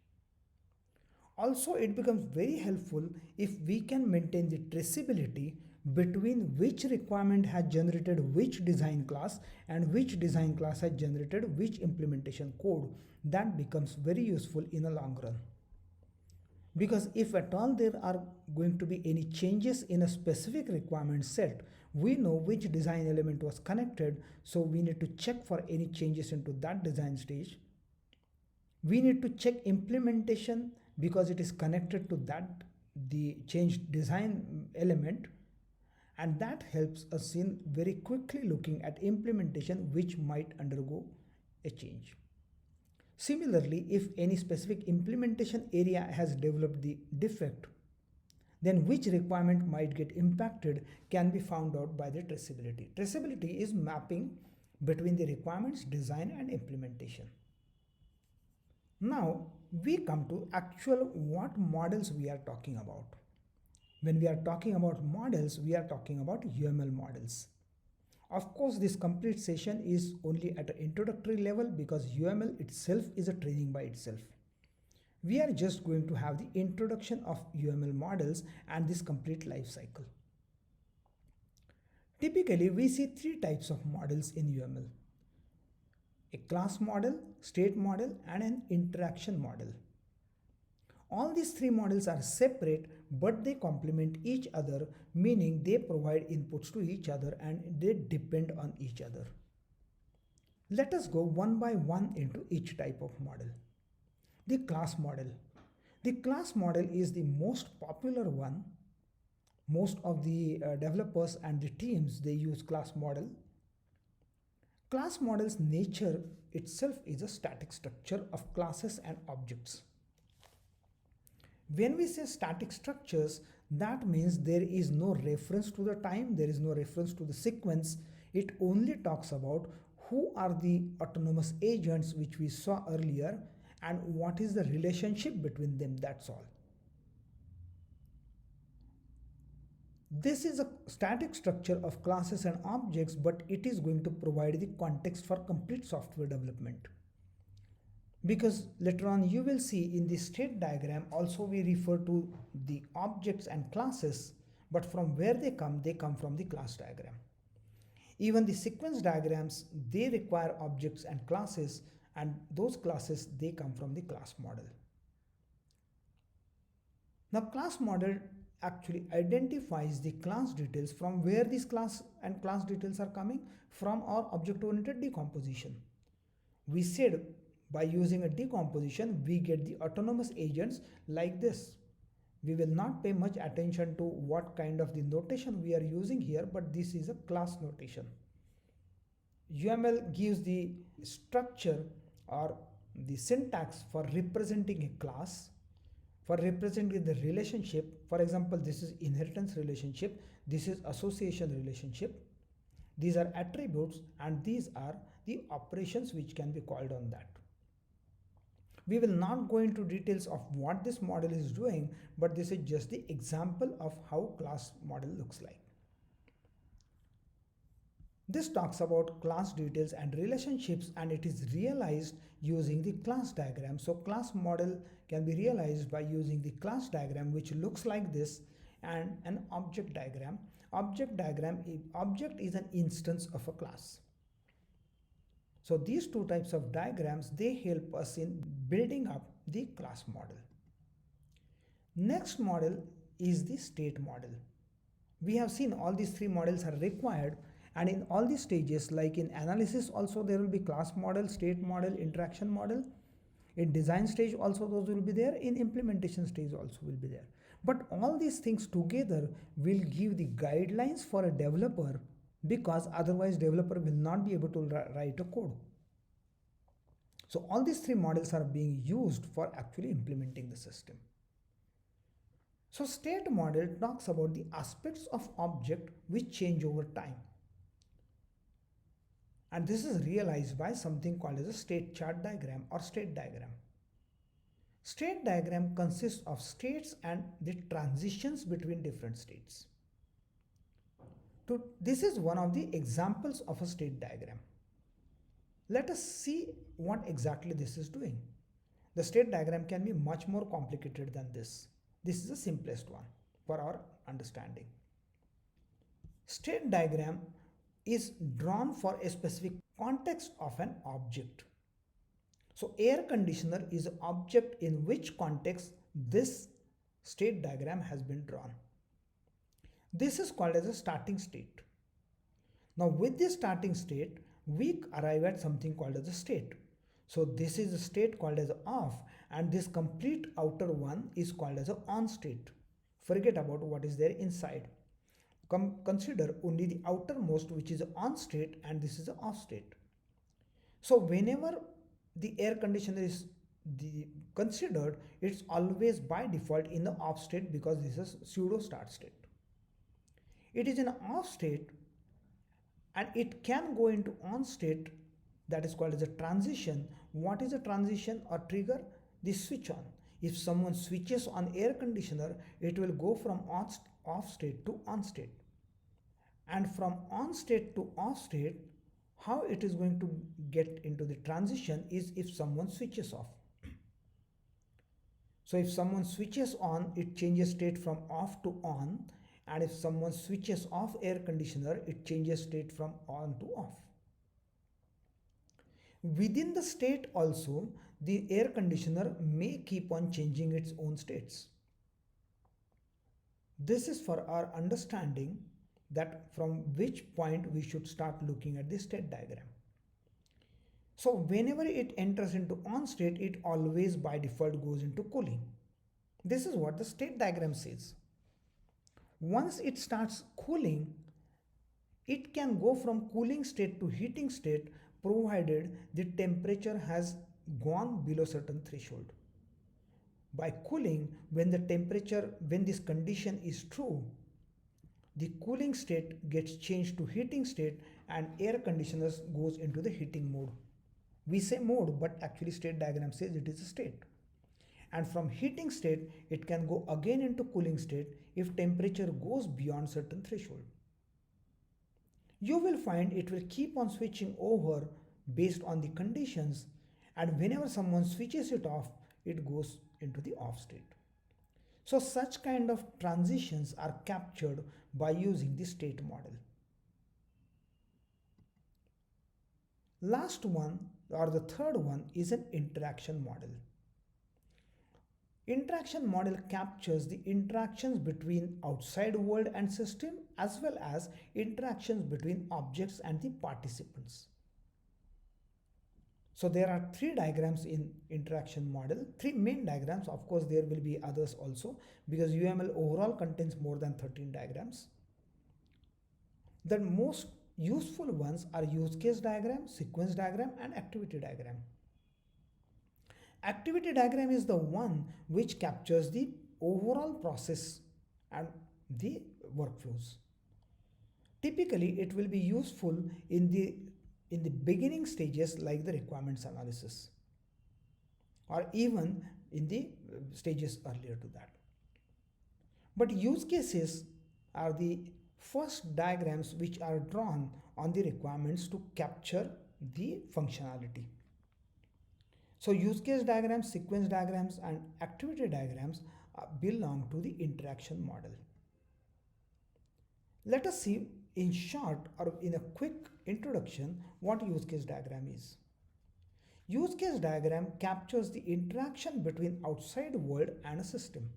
Also, it becomes very helpful if we can maintain the traceability between which requirement has generated which design class and which design class has generated which implementation code. That becomes very useful in the long run. Because if at all there are going to be any changes in a specific requirement set, we know which design element was connected, so we need to check for any changes into that design stage. We need to check implementation because it is connected to that, the changed design element, and that helps us in very quickly looking at implementation which might undergo a change. Similarly, if any specific implementation area has developed the defect, then which requirement might get impacted can be found out by the traceability. Traceability is mapping between the requirements, design and implementation. Now we come to actual what models we are talking about. When we are talking about models, we are talking about UML models. Of course, this complete session is only at an introductory level because UML itself is a training by itself. We are just going to have the introduction of UML models and this complete life cycle. Typically, we see three types of models in UML: a class model, state model, and an interaction model. All these three models are separate, but they complement each other, meaning they provide inputs to each other and they depend on each other. Let us go one by one into each type of model. The class model. The class model is the most popular one. Most of the developers and the teams, they use class model. Class model's nature itself is a static structure of classes and objects. When we say static structures, that means there is no reference to the time, there is no reference to the sequence. It only talks about who are the autonomous agents which we saw earlier, and what is the relationship between them, that's all. This is a static structure of classes and objects, but it is going to provide the context for complete software development. Because later on you will see in the state diagram also we refer to the objects and classes, but from where they come from the class diagram. Even the sequence diagrams, they require objects and classes, and those classes, they come from the class model. Now class model actually identifies the class details from where these class and class details are coming from our object-oriented decomposition. We said by using a decomposition, we get the autonomous agents like this. We will not pay much attention to what kind of the notation we are using here, but this is a class notation. UML gives the structure or the syntax for representing a class, for representing the relationship. For example, this is inheritance relationship, this is association relationship, these are attributes, and these are the operations which can be called on that. We will not go into details of what this model is doing, but this is just the example of how class model looks like. This talks about class details and relationships, and it is realized using the class diagram. So class model can be realized by using the class diagram, which looks like this, and an object diagram. Object is an instance of a class. So these two types of diagrams, they help us in building up the class model. Next model is the state model. We have seen all these three models are required, and in all these stages, like in analysis also there will be class model, state model, interaction model. In design stage also those will be there, in implementation stage also will be there. But all these things together will give the guidelines for a developer, because otherwise developer will not be able to write a code. So all these three models are being used for actually implementing the system. So state model talks about the aspects of object which change over time. And this is realized by something called as a state chart diagram or state diagram. State diagram consists of states and the transitions between different states. This is one of the examples of a state diagram. Let us see what exactly this is doing. The state diagram can be much more complicated than this. This is the simplest one for our understanding. State diagram is drawn for a specific context of an object. So air conditioner is an object in which context this state diagram has been drawn. This is called as a starting state. Now with this starting state, we arrive at something called as a state. So this is a state called as off, and this complete outer one is called as a on state. Forget about what is there inside. Consider only the outermost, which is on state, and this is a off state. So whenever the air conditioner is considered, it's always by default in the off state, because this is pseudo start state. It is in an off state, and it can go into on state, that is called as a transition. What is a transition or trigger? The switch on. If someone switches on air conditioner, it will go from off state to on state. And from on state to off state, how it is going to get into the transition is if someone switches off. So if someone switches on, it changes state from off to on, and if someone switches off air conditioner, it changes state from on to off. Within the state also, the air conditioner may keep on changing its own states. This is for our understanding that from which point we should start looking at the state diagram. So whenever it enters into on state, it always by default goes into cooling. This is what the state diagram says. Once it starts cooling, it can go from cooling state to heating state, provided the temperature has gone below certain threshold. By cooling, when this condition is true, the cooling state gets changed to heating state, and air conditioners goes into the heating mode. We say mode, but actually state diagram says it is a state. And from heating state, it can go again into cooling state if temperature goes beyond certain threshold. You will find it will keep on switching over based on the conditions, and whenever someone switches it off, it goes into the off state. So such kind of transitions are captured by using the state model. Last one, or the third one, is an interaction model. Interaction model captures the interactions between outside world and system, as well as interactions between objects and the participants. So there are three diagrams in interaction model, three main diagrams. Of course, there will be others also, because UML overall contains more than 13 diagrams. The most useful ones are use case diagram, sequence diagram, and activity diagram. Activity diagram is the one which captures the overall process and the workflows. Typically, it will be useful in the beginning stages like the requirements analysis, or even in the stages earlier to that. But use cases are the first diagrams which are drawn on the requirements to capture the functionality. So use case diagrams, sequence diagrams, and activity diagrams belong to the interaction model. Let us see in short or in a quick introduction what use case diagram is. Use case diagram captures the interaction between outside world and a system.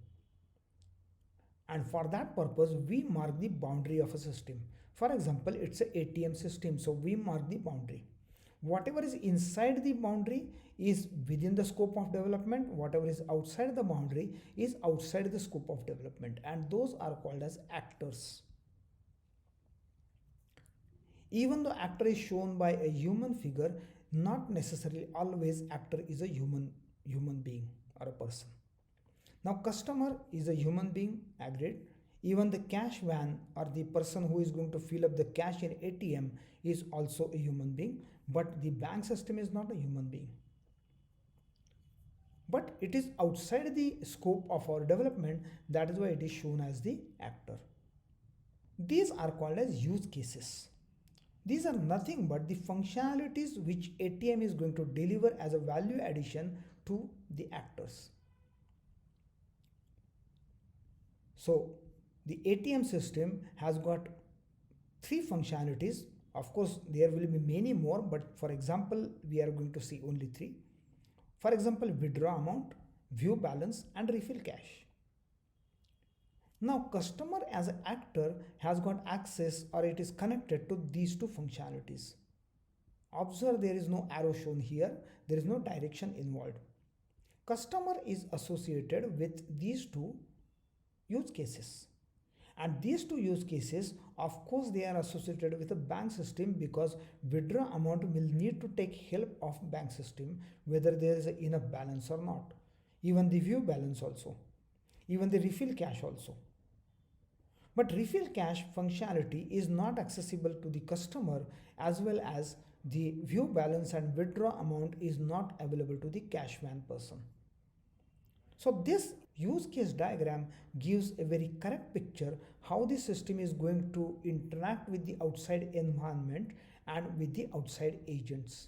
And for that purpose, we mark the boundary of a system. For example, it's an ATM system, so we mark the boundary. Whatever is inside the boundary is within the scope of development. Whatever is outside the boundary is outside the scope of development, and those are called as actors. Even though actor is shown by a human figure, not necessarily always actor is a human being or a person. Now customer is a human being, agreed. Even the cash van or the person who is going to fill up the cash in ATM is also a human being, but the bank system is not a human being. But it is outside the scope of our development, that is why it is shown as the actor. These are called as use cases. These are nothing but the functionalities which ATM is going to deliver as a value addition to the actors. So the ATM system has got three functionalities. Of course, there will be many more, but for example, we are going to see only three. For example, withdraw amount, view balance, and refill cash. Now, customer as an actor has got access, or it is connected to these two functionalities. Observe, there is no arrow shown here, there is no direction involved. Customer is associated with these two use cases. And these two use cases, of course, they are associated with a bank system, because withdraw amount will need to take help of bank system whether there is enough balance or not. Even the view balance also. Even the refill cash also. But refill cash functionality is not accessible to the customer, as well as the view balance and withdraw amount is not available to the cash van person. So this use case diagram gives a very correct picture how the system is going to interact with the outside environment and with the outside agents.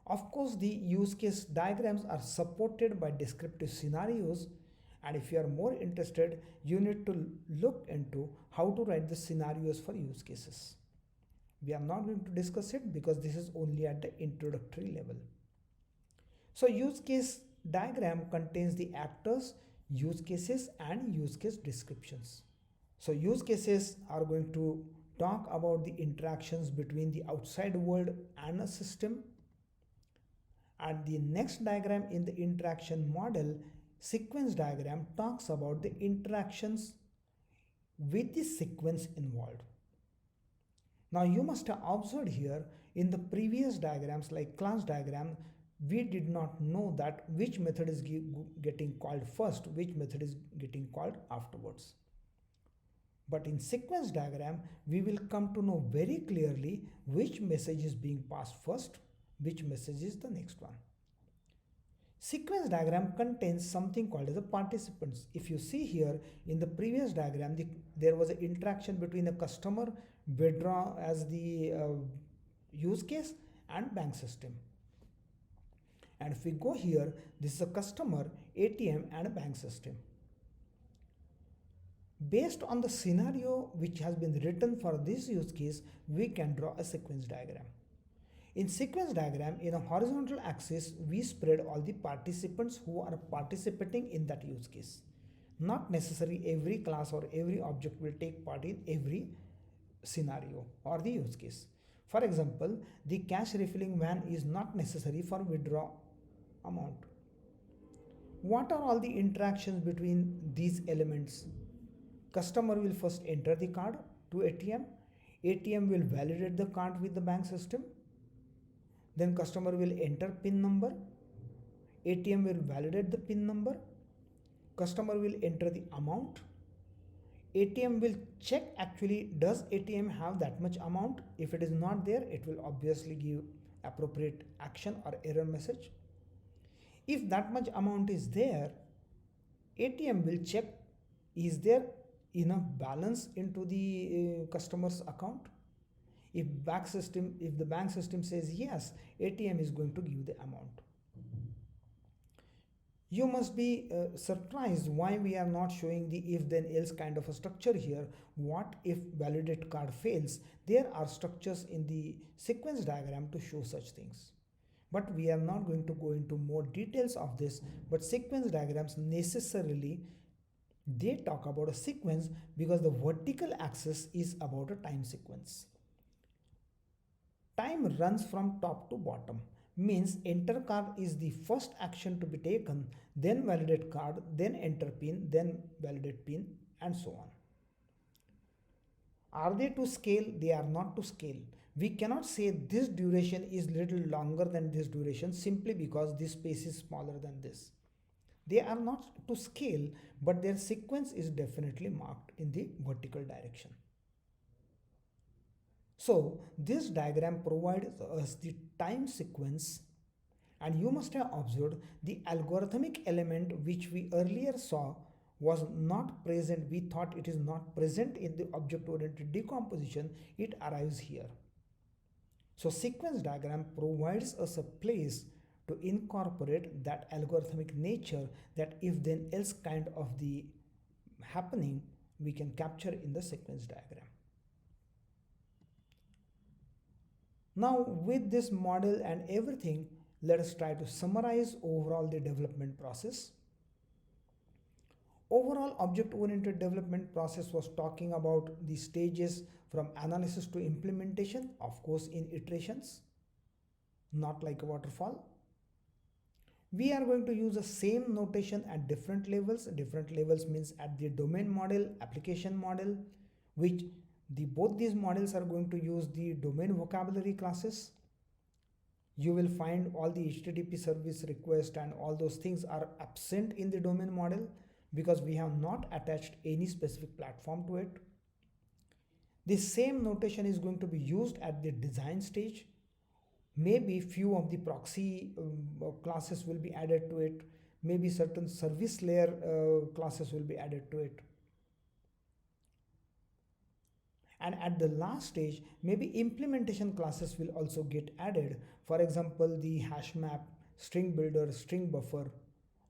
Of course, the use case diagrams are supported by descriptive scenarios, and if you are more interested, you need to look into how to write the scenarios for use cases. We are not going to discuss it because this is only at the introductory level. So use case diagram contains the actors, use cases, and use case descriptions. So use cases are going to talk about the interactions between the outside world and a system. And the next diagram in the interaction model, sequence diagram, talks about the interactions with the sequence involved. Now you must have observed here in the previous diagrams like class diagram, we did not know that which method is getting called first, which method is getting called afterwards. But in sequence diagram, we will come to know very clearly which message is being passed first, which message is the next one. Sequence diagram contains something called as the participants. If you see here in the previous diagram, there was an interaction between the customer, withdraw as the use case, and bank system. And if we go here, this is a customer, ATM, and a bank system. Based on the scenario which has been written for this use case, we can draw a sequence diagram. In sequence diagram, in a horizontal axis, we spread all the participants who are participating in that use case. Not necessarily every class or every object will take part in every scenario or the use case. For example, the cash refilling van is not necessary for withdraw amount. What are all the interactions between these elements? Customer will first enter the card to ATM. ATM will validate the card with the bank system. Then customer will enter PIN number. ATM will validate the PIN number. Customer will enter the amount. ATM will check actually does ATM have that much amount. If it is not there, it will obviously give appropriate action or error message. If that much amount is there, ATM will check is there enough balance into the customer's account. If the bank system says yes, ATM is going to give the amount. You must be surprised why we are not showing the if then else kind of a structure here. What if validate card fails? There are structures in the sequence diagram to show such things. But we are not going to go into more details of this, but sequence diagrams necessarily they talk about a sequence because the vertical axis is about a time sequence. Time runs from top to bottom, means enter card is the first action to be taken, then validate card, then enter pin, then validate pin, and so on. Are they to scale? They are not to scale. We cannot say this duration is little longer than this duration simply because this space is smaller than this. They are not to scale, but their sequence is definitely marked in the vertical direction. So this diagram provides us the time sequence, and you must have observed the algorithmic element which we earlier saw was not present. We thought it is not present in the object-oriented decomposition. It arrives here. So sequence diagram provides us a place to incorporate that algorithmic nature, that if then else kind of the happening we can capture in the sequence diagram. Now with this model and everything, let us try to summarize overall the development process. Overall object-oriented development process was talking about the stages from analysis to implementation, of course in iterations, not like a waterfall. We are going to use the same notation at different levels. Different levels means at the domain model, application model, which both these models are going to use the domain vocabulary classes. You will find all the HTTP service request and all those things are absent in the domain model because we have not attached any specific platform to it. The same notation is going to be used at the design stage. Maybe few of the proxy classes will be added to it. Maybe certain service layer classes will be added to it. And at the last stage, maybe implementation classes will also get added. For example, the hash map, string builder, string buffer.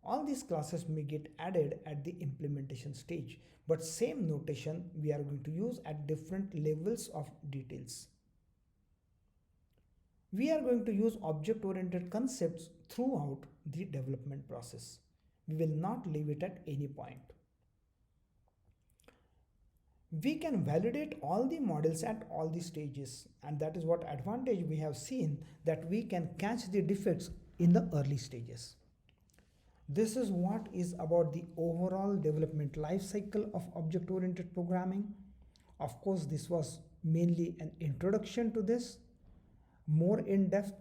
All these classes may get added at the implementation stage, but same notation we are going to use at different levels of details. We are going to use object-oriented concepts throughout the development process. We will not leave it at any point. We can validate all the models at all the stages, and that is what advantage we have seen, that we can catch the defects in the early stages. This is what is about the overall development life cycle of object-oriented programming. Of course, this was mainly an introduction to this. More in depth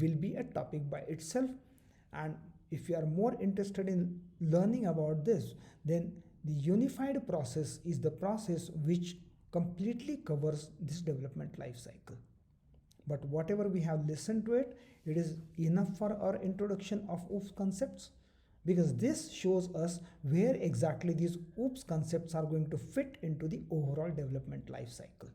will be a topic by itself, and if you are more interested in learning about this, then the unified process is the process which completely covers this development life cycle. But whatever we have listened to it, it is enough for our introduction of OOPS concepts, because this shows us where exactly these OOPS concepts are going to fit into the overall development life cycle.